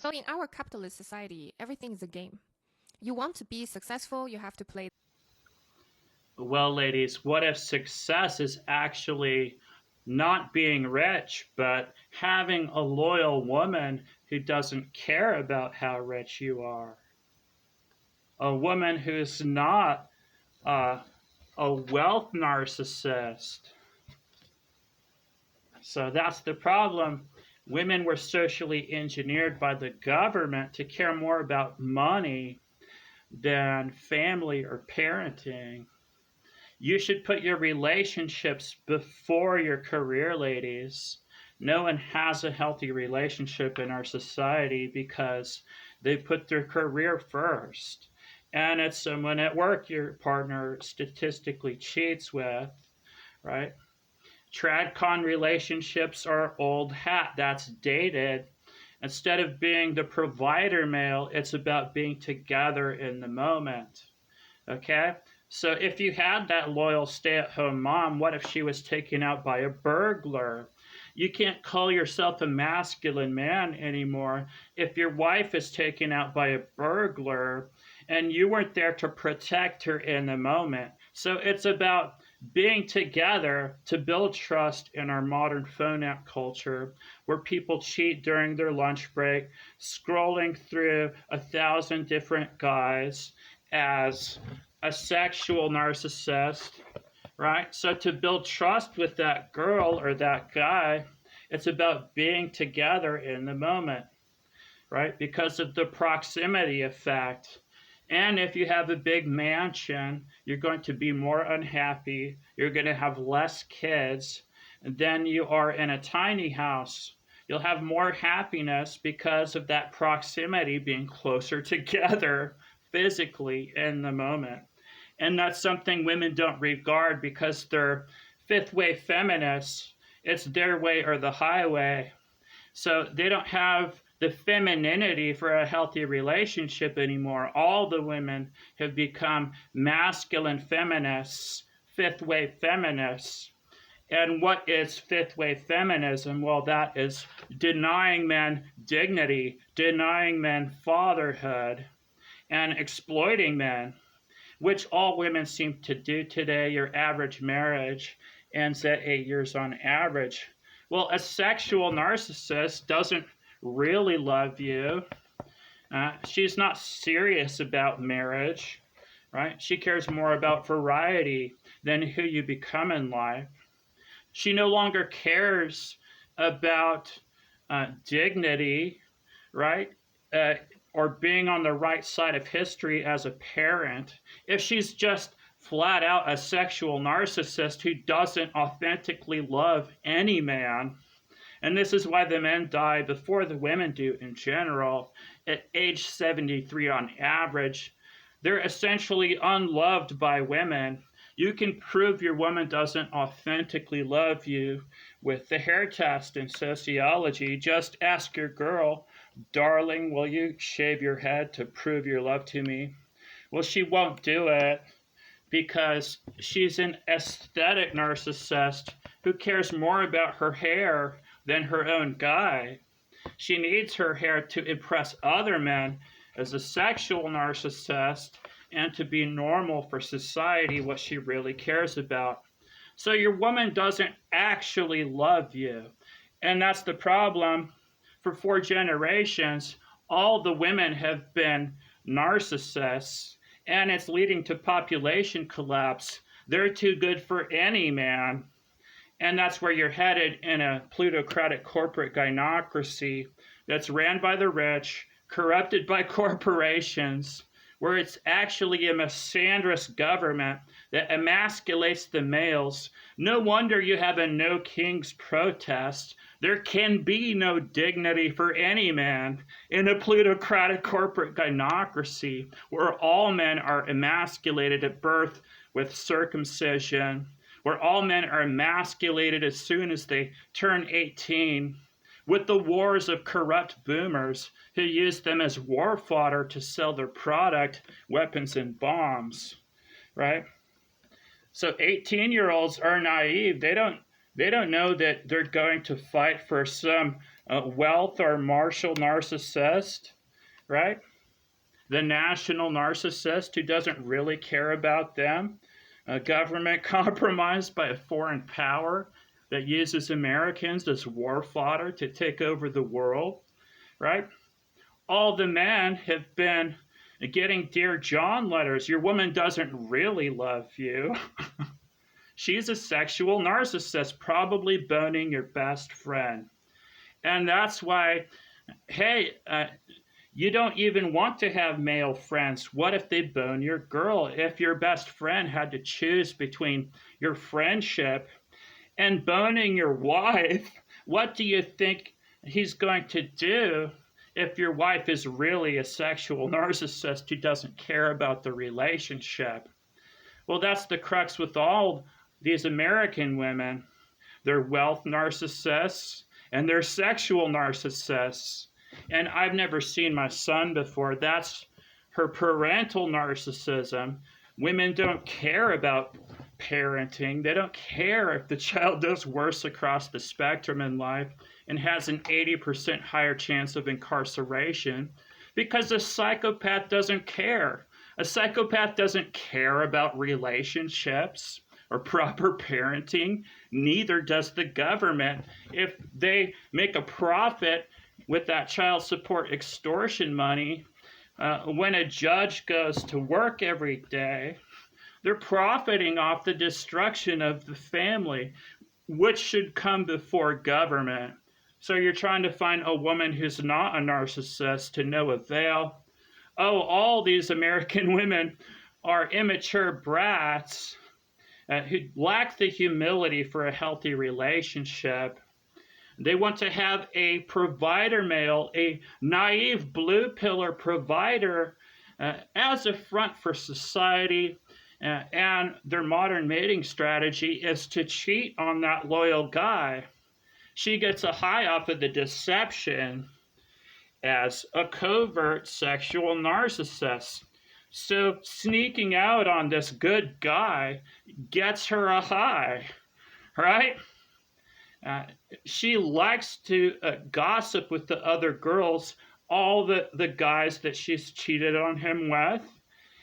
So in our capitalist society, everything is a game. You want to be successful, you have to play. Well, ladies, what if success is actually not being rich, but having a loyal woman who doesn't care about how rich you are? A woman who's not uh, a wealth narcissist. So that's the problem. Women were socially engineered by the government to care more about money than family or parenting. You should put your relationships before your career, ladies. No one has a healthy relationship in our society because they put their career first. And it's someone at work your partner statistically cheats with, right? Tradcon relationships are old hat. That's dated. Instead of being the provider male, it's about being together in the moment. Okay? So if you had that loyal stay at home mom, what if she was taken out by a burglar? You can't call yourself a masculine man anymore if your wife is taken out by a burglar and you weren't there to protect her in the moment. So it's about being together to build trust in our modern phone app culture where people cheat during their lunch break, scrolling through 1,000 different guys as a sexual narcissist, right? So to build trust with that girl or that guy, it's about being together in the moment, right? Because of the proximity effect. And if you have a big mansion, you're going to be more unhappy. You're going to have less kids than you are in a tiny house. You'll have more happiness because of that proximity being closer together physically in the moment. And that's something women don't regard because they're fifth wave feminists. It's their way or the highway. So they don't have the femininity for a healthy relationship anymore. All the women have become masculine feminists, fifth wave feminists. And what is fifth wave feminism? Well, that is denying men dignity, denying men fatherhood, and exploiting men, which all women seem to do today. Your average marriage ends at 8 years on average. Well, a sexual narcissist doesn't really love you. She's not serious about marriage, right? She cares more about variety than who you become in life. She no longer cares about dignity, right? Uh, or being on the right side of history as a parent. If she's just flat out a sexual narcissist who doesn't authentically love any man, and this is why the men die before the women do in general, at age 73 on average, they're essentially unloved by women. You can prove your woman doesn't authentically love you with the hair test in sociology. Just ask your girl, darling, will you shave your head to prove your love to me? Well, she won't do it because she's an aesthetic narcissist who cares more about her hair than her own guy. She needs her hair to impress other men as a sexual narcissist and to be normal for society, what she really cares about. So your woman doesn't actually love you. And that's the problem. For 4 generations, all the women have been narcissists, and it's leading to population collapse. They're too good for any man. And that's where you're headed in a plutocratic corporate gynocracy that's ran by the rich, corrupted by corporations, where it's actually a misandrous government that emasculates the males. No wonder you have a no kings protest. There can be no dignity for any man in a plutocratic corporate gynocracy where all men are emasculated at birth with circumcision, where all men are emasculated as soon as they turn 18, with the wars of corrupt boomers who use them as war fodder to sell their product, weapons, and bombs, right? So 18-year-olds are naive. They don't know that they're going to fight for some wealth or martial narcissist, right? The national narcissist who doesn't really care about them. A government compromised by a foreign power that uses Americans as war fodder to take over the world, right? All the men have been getting Dear John letters. Your woman doesn't really love you. She's a sexual narcissist, probably boning your best friend. And that's why, hey, you don't even want to have male friends. What if they bone your girl? If your best friend had to choose between your friendship and boning your wife, what do you think he's going to do if your wife is really a sexual narcissist who doesn't care about the relationship? Well, that's the crux with all these American women. They're wealth narcissists and they're sexual narcissists. And I've never seen my son before. That's her parental narcissism. Women don't care about parenting. They don't care if the child does worse across the spectrum in life and has an 80% higher chance of incarceration because a psychopath doesn't care. A psychopath doesn't care about relationships or proper parenting. Neither does the government. If they make a profit with that child support extortion money, when a judge goes to work every day, they're profiting off the destruction of the family, which should come before government. So you're trying to find a woman who's not a narcissist to no avail. Oh, all these American women are immature brats who lack the humility for a healthy relationship. They want to have a provider male, a naive blue pillar provider, as a front for society. And their modern mating strategy is to cheat on that loyal guy. She gets a high off of the deception as a covert sexual narcissist. So sneaking out on this good guy gets her a high, right? She likes to gossip with the other girls, all the guys that she's cheated on him with.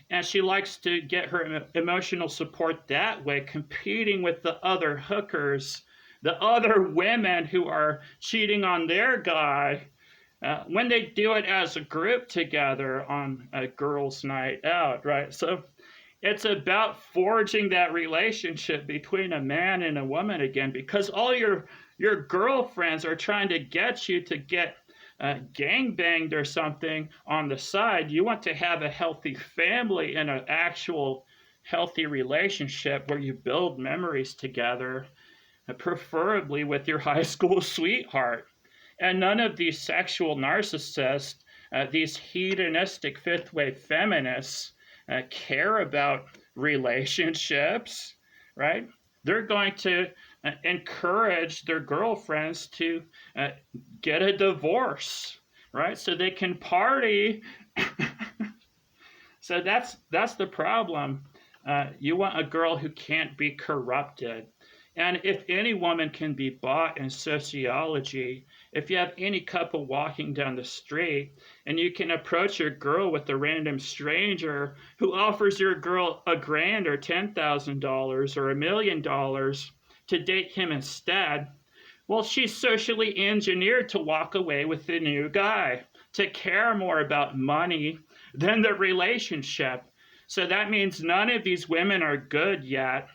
And she likes to get her emotional support that way, competing with the other hookers, the other women who are cheating on their guy, when they do it as a group together on a girls' night out, right? So it's about forging that relationship between a man and a woman again, because all your girlfriends are trying to get you to get gang banged or something on the side. You want to have a healthy family and an actual healthy relationship where you build memories together, preferably with your high school sweetheart. And none of these sexual narcissists, these hedonistic fifth wave feminists, care about relationships, right? They're going to encourage their girlfriends to get a divorce, right? So they can party. So that's the problem. You want a girl who can't be corrupted. And if any woman can be bought in sociology, if you have any couple walking down the street and you can approach your girl with a random stranger who offers your girl $1,000 or $10,000 or $1,000,000 to date him instead, well, she's socially engineered to walk away with the new guy, to care more about money than the relationship. So that means none of these women are good yet.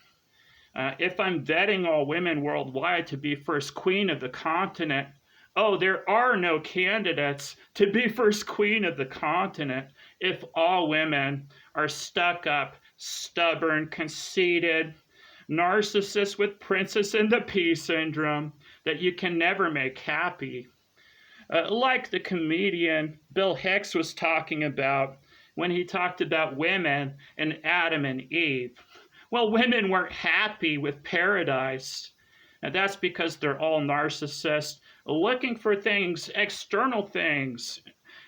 If I'm vetting all women worldwide to be first queen of the continent, oh, there are no candidates to be first queen of the continent if all women are stuck up, stubborn, conceited, narcissists with princess and the pea syndrome that you can never make happy. Like the comedian Bill Hicks was talking about when he talked about women and Adam and Eve. Well, women weren't happy with paradise. And that's because they're all narcissists looking for things, external things,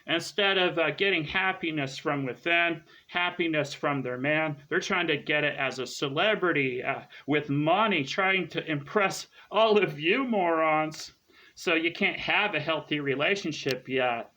instead of getting happiness from within, happiness from their man. They're trying to get it as a celebrity with money, trying to impress all of you morons. So you can't have a healthy relationship yet